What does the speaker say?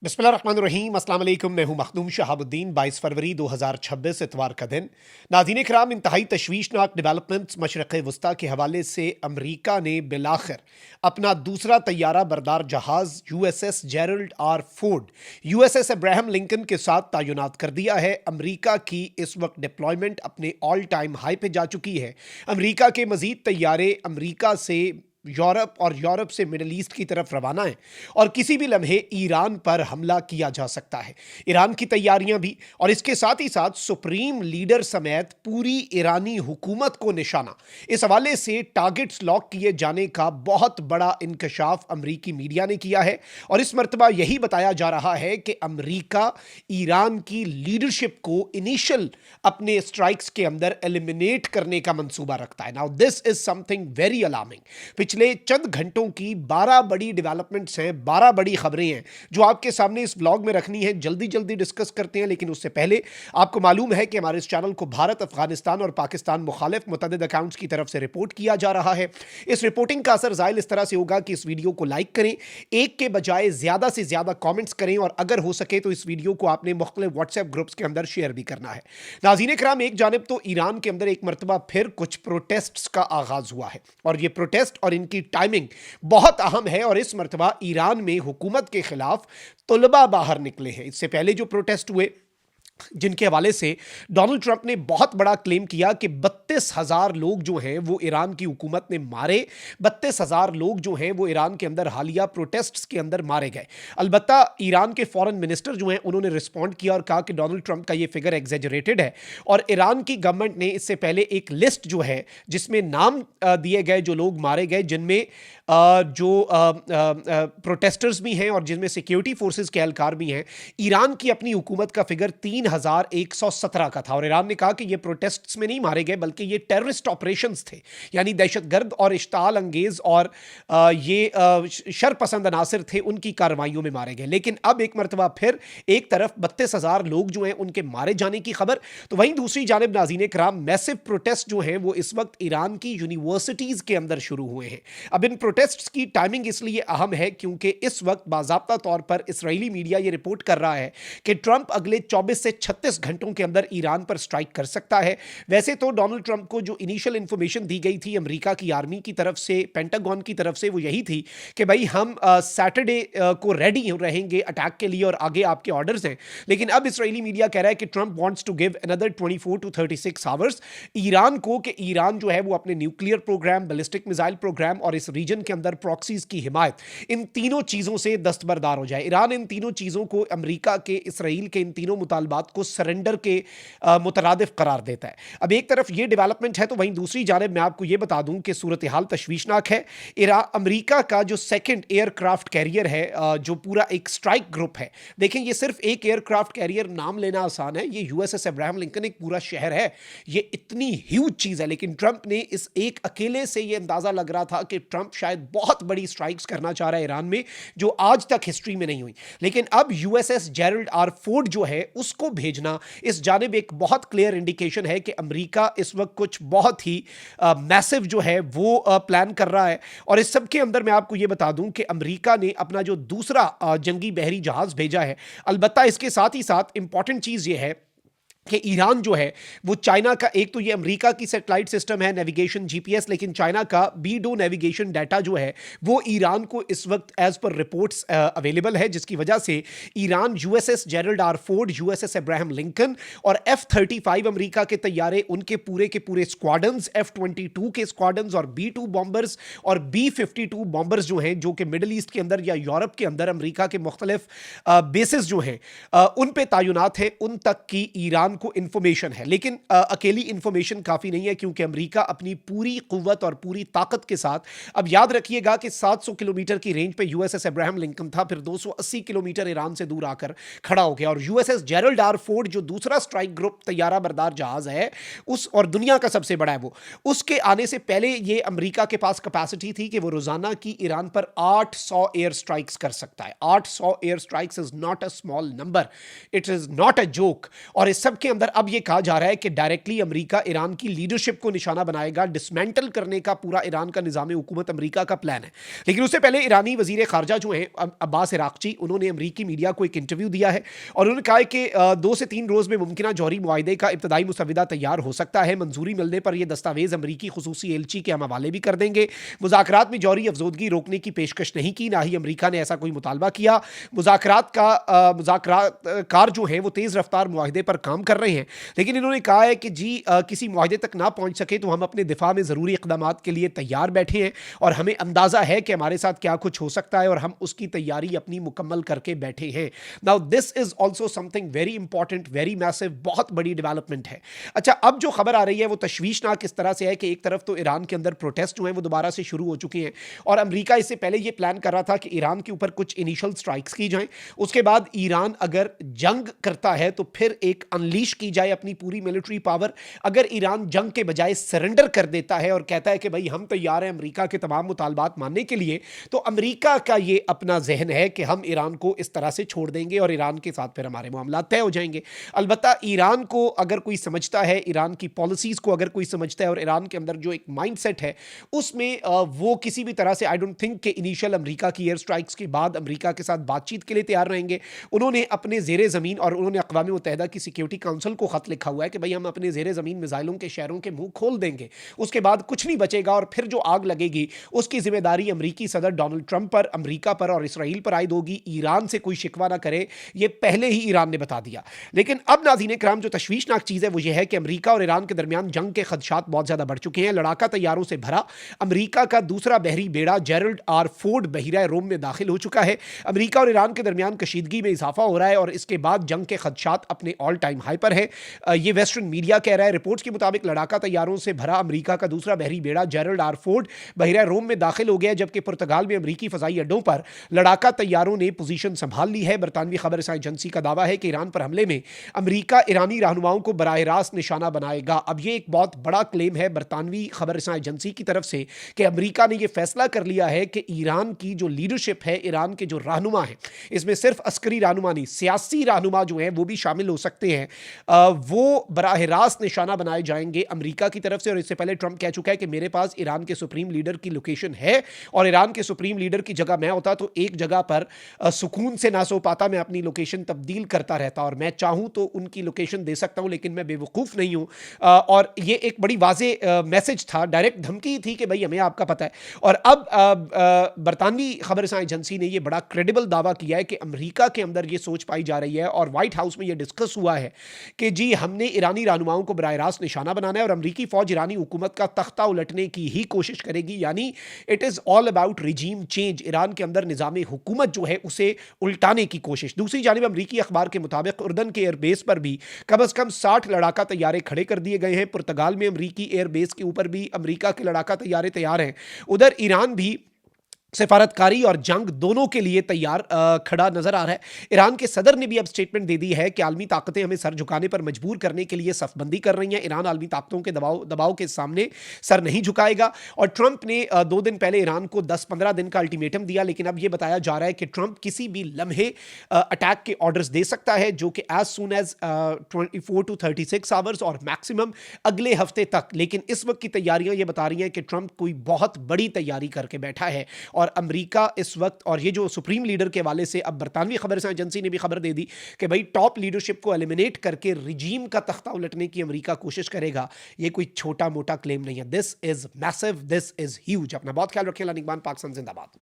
बिस्मिल्लाहिर्रहमानिर्रहीम, अस्सलाम वालेकुम। मैं हूं मखदूम शहाबुद्दीन। 22 फरवरी 2026 इतवार का दिन। नाज़रीन कराम, इंतहाई तशवीशनाक डेवलपमेंट्स मशरक़ वस्ता के हवाले से अमरीका ने बिलाखिर अपना दूसरा तैयारा बरदार जहाज़ USS Gerald R Ford USS Abraham Lincoln के साथ तैनात कर दिया है। अमरीका की इस वक्त डिप्लॉयमेंट अपने ऑल टाइम हाई पे जा चुकी है। अमरीका के मजीद तैयारे अमरीका से यूरोप और यूरोप से मिडल ईस्ट की तरफ रवाना है और किसी भी लम्हे ईरान पर हमला किया जा सकता है। ईरान की तैयारियां भी और इसके साथ ही साथ सुप्रीम लीडर समेत पूरी ईरानी हुकूमत को निशाना, इस हवाले से टारगेट्स लॉक किए जाने का बहुत बड़ा इंकशाफ अमरीकी मीडिया ने किया है और इस मरतबा यही बताया जा रहा है कि अमरीका ईरान की लीडरशिप को इनिशियल अपने स्ट्राइक्स के अंदर एलिमिनेट करने का मंसूबा रखता है। Now this is something very alarming. पिछले चंद घंटों की 12 बड़ी डेवलपमेंट्स हैं, 12 बड़ी खबरें हैं जो आपके सामने इस ब्लॉग में रखनी है। जल्दी जल्दी डिस्कस करते हैं, लेकिन उससे पहले आपको मालूम है कि हमारे इस चैनल को भारत, अफगानिस्तान और पाकिस्तान मुखालिफ मुतअद्दिद अकाउंट्स की तरफ से रिपोर्ट किया जा रहा है। इस रिपोर्टिंग का असर ज़ाहिर इस तरह से होगा कि इस वीडियो को लाइक करें, एक के बजाय ज़्यादा से ज़्यादा कॉमेंट्स करें और अगर हो सके तो इस वीडियो को आपने मुख्तलिफ व्हाट्सएप ग्रुप्स के अंदर शेयर भी करना है। नाज़रीन कराम, एक जानिब तो ईरान के अंदर एक मरतबा फिर कुछ प्रोटेस्ट्स का आगाज हुआ है और ये प्रोटेस्ट और इनकी टाइमिंग बहुत अहम है और इस मरतबा ईरान में हुकूमत के खिलाफ तुलबा बाहर निकले हैं। इससे पहले जो प्रोटेस्ट हुए जिनके हवाले से डोनाल्ड ट्रंप ने बहुत बड़ा क्लेम किया कि 32,000 लोग जो हैं वो ईरान की हुकूमत ने मारे, 32,000 लोग जो हैं वो ईरान के अंदर हालिया प्रोटेस्ट्स के अंदर मारे गए। अलबत्ता ईरान के फॉरेन मिनिस्टर जो हैं उन्होंने रिस्पॉन्ड किया और कहा कि डोनाल्ड ट्रंप का ये फिगर एग्जेजरेटेड है और ईरान की गवर्नमेंट ने इससे पहले एक लिस्ट जो है जिसमें नाम दिए गए जो लोग मारे गए, जिनमें जो प्रोटेस्टर्स भी हैं और जिनमें सिक्योरिटी फोर्सेस के एहलकार भी हैं, ईरान की अपनी हुकूमत का फिगर 3,117 का था और ईरान ने कहा कि ये प्रोटेस्ट्स में नहीं मारे गए बल्कि ये टेररिस्ट ऑपरेशंस थे, यानी दहशतगर्द और इश्ताल अंगेज और ये शरपसंद अनासिर थे, उनकी कार्रवाइयों में मारे गए। लेकिन अब एक मरतबा फिर एक तरफ 32,000 लोग जो हैं उनके मारे जाने की खबर, तो वहीं दूसरी जानिब नाज़रीन कराम मैसिव प्रोटेस्ट जो हैं वो इस वक्त ईरान की यूनिवर्सिटीज़ के अंदर शुरू हुए हैं। अब इन प्रोटेस्ट्स की टाइमिंग इसलिए अहम है क्योंकि इस वक्त बाज़ाब्ता तौर पर इसराइली मीडिया ये रिपोर्ट कर रहा है कि ट्रंप अगले 24 से 36 घंटों के अंदर ईरान पर स्ट्राइक कर सकता है। वैसे तो डोनाल्ड ट्रंप को जो इनिशियल इंफॉर्मेशन दी गई थी अमेरिका की आर्मी की तरफ से, पेंटागन की तरफ से, वो यही थी कि भाई हम सैटरडे को रेडी रहेंगे अटैक के लिए और आगे आपके ऑर्डर्स हैं। लेकिन अब इसराइली मीडिया कह रहा है कि Trump wants to give another 24 to 36 hours Iran को, कि ईरान जो है वो अपने nuclear programme, ballistic missile programme और इस रीजन के अंदर प्रॉक्सीज की हिमायत, इन तीनों चीज़ों से दस्तबरदार हो जाए। ईरान इन तीनों चीज़ों को, अमेरिका के, इसराइल के इन तीनों मुतालबात को सरेंडर के मुतरादिफ करार देता है। अब एक तरफ ये डेवलपमेंट है तो वहीं दूसरी जानिब मैं आपको ये बता दूं कि सूरत हाल तशवीशनाक है। अमेरिका का जो सेकंड एयरक्राफ्ट कैरियर है, जो पूरा एक स्ट्राइक ग्रुप है, देखें ये सिर्फ एक एयरक्राफ्ट कैरियर नाम लेना आसान है, ये USS अब्राहम लिंकन एक पूरा शहर है, ये इतनी ह्यूज चीज़ है। लेकिन ट्रंप ने इस एक अकेले से ये अंदाज़ा लग रहा था कि ट्रंप शायद बहुत बड़ी स्ट्राइक्स करना चाह रहा है ईरान में, जो आज तक हिस्ट्री में नहीं हुई। लेकिन अब USS जेरल्ड आर फोर्ड जो है उसको भेजना इस जानिब एक बहुत क्लियर इंडिकेशन है कि अमेरिका इस वक्त कुछ बहुत ही मैसिव जो है वो प्लान कर रहा है। और इस सब के अंदर मैं आपको ये बता दूं कि अमेरिका ने अपना जो दूसरा जंगी बहरी जहाज भेजा है। अलबत्ता इसके साथ ही साथ इंपॉर्टेंट चीज़ ये है कि ईरान जो है वो चाइना का, एक तो ये अमेरिका की सैटेलाइट सिस्टम है नेविगेशन GPS, लेकिन चाइना का बीडो नेविगेशन डाटा जो है वो ईरान को इस वक्त एज पर रिपोर्ट्स अवेलेबल है, जिसकी वजह से Iran USS Gerald R Ford, USS Abraham Lincoln और F-35 अमेरिका के तैयारे, उनके पूरे के पूरे स्क्वाड्रंस, F-22 के स्क्वाड्रंस और B-2 बॉम्बर्स और B-52 बॉम्बर्स जो हैं, जो कि मिडल ईस्ट के अंदर या यूरोप के अंदर अमेरिका के मुख्तलिफ बेसिस जो हैं उन पे तैनात है, उन तक की ईरान को इंफॉर्मेशन है। लेकिन अकेली इंफॉर्मेशन काफी नहीं है क्योंकि अमेरिका अपनी पूरी कुव्वत और पूरी ताकत के साथ, अब याद रखिएगा कि 700 किलोमीटर की रेंज पे USS अब्राहम लिंकन था, फिर 280 किलोमीटर ईरान से दूर आकर खड़ा हो गया और USS जेरल्ड आर फोर्ड जो दूसरा स्ट्राइक ग्रुप तैयारा बरदार जहाज है उस, और दुनिया का सबसे बड़ा है वो, उसके आने से पहले ये अमेरिका के पास कैपेसिटी थी कि वो रोजाना की ईरान पर 800 एयर स्ट्राइक्स कर सकता है। 800 air strikes is not a small number, it is not a joke. और इस सब के के अंदर अब यह कहा जा रहा है कि डायरेक्टली अमेरिका ईरान की लीडरशिप को निशाना बनाएगा, डिसमेंटल करने का पूरा ईरान का निज़ाम हुकूमत अमेरिका का प्लान है। लेकिन उससे पहले ईरानी वजीर खारजा जो हैं अब्बास इराक्ची, उन्होंने अमेरिकी मीडिया को एक इंटरव्यू दिया है और उन्होंने कहा है कि 2 से 3 रोज में मुमकिन जौहरी मुआहदे का इब्तदाई मुसविदा तैयार हो सकता है। मंजूरी मिलने पर यह दस्तावेज अमरीकी खुसूसी एलची के हम हवाले भी कर देंगे। मुज़ाकरात में जौहरी अफजोदगी रोकने की पेशकश नहीं की, ना ही अमरीका ने ऐसा कोई मुतालबा किया। मुज़ाकरातकार जो है वो तेज़ रफ्तार मुआहदे पर काम कर रहे हैं, लेकिन इन्होंने कहा है कि जी किसी मुआहदे तक ना पहुंच सके तो हम अपने दिफा में ज़रूरी इक़दाम के लिए तैयार बैठे हैं और हमें अंदाज़ा है कि हमारे साथ क्या कुछ हो सकता है और हम उसकी तैयारी अपनी मुकम्मल करके बैठे हैं। Now this is also something very important, very massive, बहुत बड़ी डेवलपमेंट है। अच्छा, अब जो खबर आ रही है वो तशवीशनाक इस तरह से है कि एक तरफ तो ईरान के अंदर प्रोटेस्ट जो है वो दोबारा से शुरू हो चुके हैं और अमेरिका इससे पहले ये प्लान कर रहा था कि ईरान के ऊपर कुछ इनिशियल स्ट्राइक्स की जाएं, उसके बाद ईरान अगर जंग करता है तो फिर एक अनलीश की जाए अपनी पूरी मिलिट्री पावर। अगर ईरान जंग के बजाय सरेंडर कर देता है और कहता है कि भाई हम तैयार हैं अमेरिका के तमाम मुतालबात मानने के लिए, तो अमेरिका का ये अपना जहन है कि हम ईरान को इस तरह से छोड़ देंगे और ईरान के साथ फिर हमारे मामला तय हो जाएंगे। अलबत्ता ईरान को अगर कोई समझता है, ईरान की पॉलिसीज को अगर कोई समझता है और ईरान के अंदर जो एक माइंडसेट है उसमें वो किसी भी तरह से आई डोंट थिंक कि इनिशियल अमेरिका की एयर स्ट्राइक्स के बाद अमेरिका के साथ बातचीत के लिए तैयार रहेंगे। उन्होंने अपने ज़ेरे ज़मीन और उन्होंने अक़वाम मुत्तहिदा की सिक्योरिटी काउंसिल को खत लिखा हुआ है कि भाई हम अपने ज़ेरे ज़मीन मिसाइलों के शहरों के मुंह खोल देंगे, उसके बाद कुछ नहीं बचेगा और फिर जो आग लगेगी उसकी जिम्मेदारी अमेरिकी सदर डोनाल्ड ट्रंप पर, अमेरिका पर और इसराइल पर आयद होगी। ईरान से कोई शिकवा ना करे, ये पहले ही ईरान ने बता दिया। लेकिन अब नाज़रीन इकराम जो तशवीशनाक चीज़ है वो ये है कि अमेरिका और ईरान के दरमियान जंग के खदशात बहुत ज़्यादा बढ़ चुके हैं। लड़ाका तैयारों से भरा अमेरिका का दूसरा बहरी बेड़ा जेरल्ड आर फोर्ड बहिरा रोम में दाखिल हो चुका है। अमेरिका और ईरान के दरमियान कशीदगी में इजाफा हो रहा है और इसके बाद जंग के खदशात अपने ऑल टाइम हाई पर है। ये वेस्टर्न मीडिया कह रहा है। रिपोर्ट्स के मुताबिक लड़ाका तैयारों से भरा अमेरिका का दूसरा बहरी बेड़ा जेरल्ड आर फोर्ड बहिरा रोम में दाखिल हो गया, जबकि पुर्तगाल में अमेरिकी फजाई अड्डों पर लड़ाका तैयारों ने पोजीशन संभाल ली है। बरतानवी खबर रसां एजेंसी का दावा है कि ईरान पर हमले में अमेरिका ईरानी रहनुमाओं को बराह रास्त निशाना बनाएगा। अब ये एक बहुत बड़ा क्लेम है बरतानवी खबर रसां एजेंसी की तरफ से कि अमेरिका ने यह फैसला कर लिया है कि ईरान की जो लीडरशिप है, ईरान के जो रहनुमा है, इसमें सिर्फ अस्करी रहनुमा नहीं, सियासी रहनुमा जो है वो भी शामिल हो सकते हैं, वो बराह रास्त निशाना बनाए जाएंगे अमेरिका की तरफ से। और इससे पहले ट्रंप कह चुका है कि मेरे पास ईरान के सुप्रीम लीडर की लोकेशन है और ईरान के सुप्रीम लीडर की जगह मैं होता तो एक जगह पर सुकून से ना सो पाता, मैं अपनी लोकेशन तब्दील करता रहता और मैं चाहूं तो उनकी लोकेशन दे सकता हूं, लेकिन मैं बेवकूफ़ नहीं हूं। और ये एक बड़ी वाजे मैसेज था, डायरेक्ट धमकी थी कि भाई हमें आपका पता है। और अब बरतानवी खबर एजेंसी ने यह बड़ा क्रेडिबल दावा किया है कि अमेरिका के अंदर यह सोच पाई जा रही है और व्हाइट हाउस में यह डिस्कस हुआ है कि जी हमने ईरानी रहनुमाओं को बराह रास्त निशाना बनाना है और अमेरिकी फौज ईरानी हुकूमत का तख्ता उलटने की ही कोशिश करेगी। यानी it is all about regime change, Iran के अंदर निज़ाम हुकूमत जो है उसे उल्टाने की कोशिश। दूसरी जानिब अमेरिकी अखबार के मुताबिक उर्दन के एयरबेस पर भी कम अज़ कम 60 लड़ाका तैयारे खड़े कर दिए गए हैं। पुर्तगाल में अमेरिकी एयरबेस के ऊपर भी अमेरिका के लड़ाका तैयारे तैयार हैं। उधर ईरान भी सिफारतकारी और जंग दोनों के लिए तैयार खड़ा नजर आ रहा है। ईरान के सदर ने भी अब स्टेटमेंट दे दी है कि आलमी ताकतें हमें सर झुकाने पर मजबूर करने के लिए सफबंदी कर रही हैं। ईरान आलमी ताकतों के दबाव के सामने सर नहीं झुकाएगा। और ट्रंप ने 2 दिन पहले ईरान को 10-15 दिन का अल्टीमेटम दिया, लेकिन अब यह बताया जा रहा है कि ट्रंप किसी भी लम्हे अटैक के ऑर्डर्स दे सकता है, जो कि as soon as 24 to 36 hours और मैक्सिमम अगले हफ्ते तक। लेकिन इस वक्त की तैयारियां ये बता रही हैं कि ट्रंप कोई बहुत बड़ी तैयारी करके बैठा है और अमेरिका इस वक्त, और ये जो सुप्रीम लीडर के वाले से अब बरतानवी खबर एजेंसी ने भी खबर दे दी कि भाई टॉप लीडरशिप को एलिमिनेट करके रिजीम का तख्ता उलटने की अमेरिका कोशिश करेगा। ये कोई छोटा मोटा क्लेम नहीं है। This is massive, this is huge. अपना बहुत ख्याल रखें। निगमान पाकिस्तान जिंदाबाद।